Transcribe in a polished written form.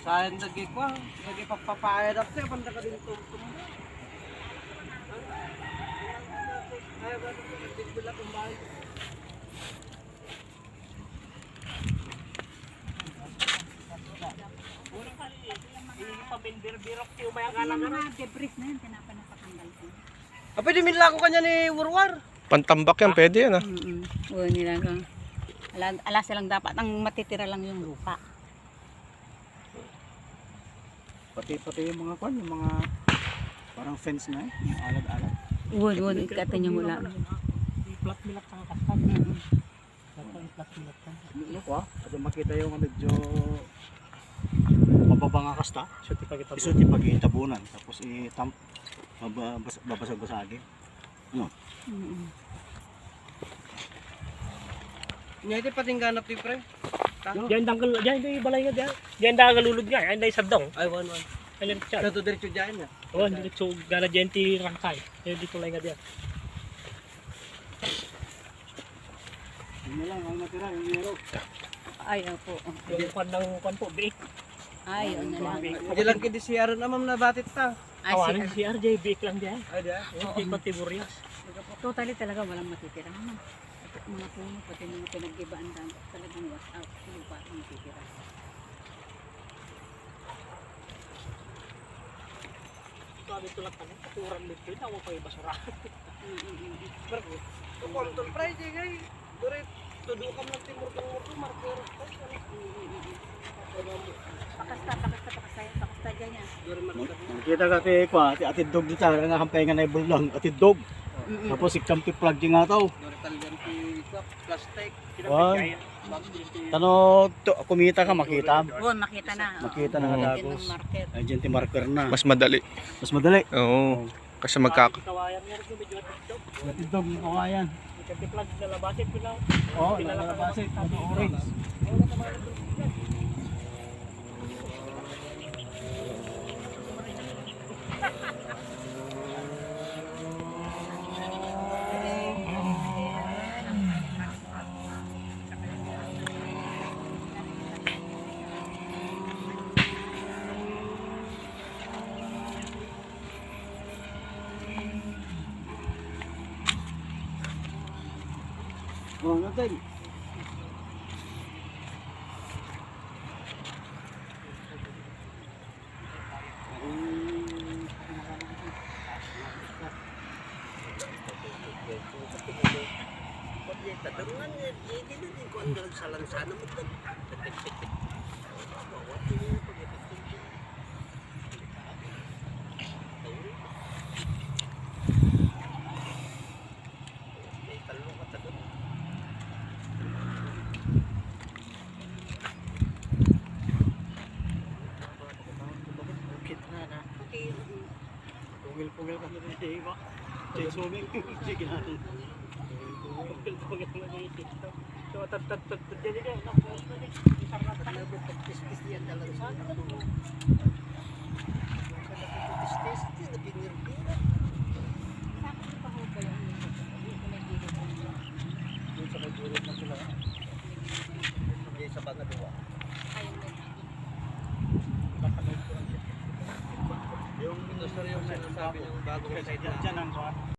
Saan lagi ko? Lagi papapayad ako sa'yo. Banda ka din tumtum. Ay, ba ito? Nagbibila kong bahay. Pabindir-birok yung may Yung mga debris na yun, pinapanapatanggal ko. Pwede minla ko kanya ni Warwar. Pantambak yan, pwede yan ah. Oo, nilagang. Ala silang dapat, ang matitira lang yung lupa. Pati yung mga kwan, yung mga parang fence na yung alag-alag. Oo, ikatan yung mula. flat milak sa kastan. Flat milak ka. Look at makita yung medyo mababang nga kasta. Isuti pag itabunan, tapos itamp, babasag-basagin. Ano? Ngayon pating ganap ni pre. Diyan danggal, diyan yung balay nga diyan. Diyan dangalulod nga, diyan sadong. Ay, one. Ayun siya. Kato diretso dyan niya. Oh, diretso gana diyan ti rangkay. Ayun dito lang nga diyan. Yun na lang ang natira, yung yero. Ay, opo. Yung kwan po, break. Ay, yun na lang. Hindi lang kidi siya rin amam na batit ta. Ay, Kawalan si RJ, break lang diyan. Ay, diya. Hindi ko tiburias. totally talaga walang matitira naman. Mga puno, pati mga pinag-ibaan talagang wash out. Lupa ang matitira. Sabi tulad pa niya, katurang liquid, ako pa yung basura. Kontrol pre, di ngay. Dure, tudo ka ng timur marker. Pakasta dyan niya. Nakita ka ti atid dog dito, nga kampay nga na ibulang, atid dog. Tapos ikampi plug yung nga tao. Dure talagang plastic. Tano, kumita ka, makita. Oo, makita na. Makita na nga dagos. Market. Ay, dyan ti marker na. Mas madali. Mas madali. Oo. Kasi Kawayan niya rin medyo atidog. Atid dog yung kawayan. Kasi plug na labasin ko lang. Oo, nalalabasit. Ano orange. Oh, natin. Pugil-pugil ka na rin siya iba. Siya suming. Sige natin. Pugil-pugil na yung TikTok. So, tat-tat-tat dyan dyan. Isang rata na ito. Pagkis-kis yan dalang sana. Pagkis-kis yan na pinirpira. Doon sa kagulot na sila. Hindi sa Bangalawa. Yung industry yung sinasabi niyang bagong site na. Diyan ang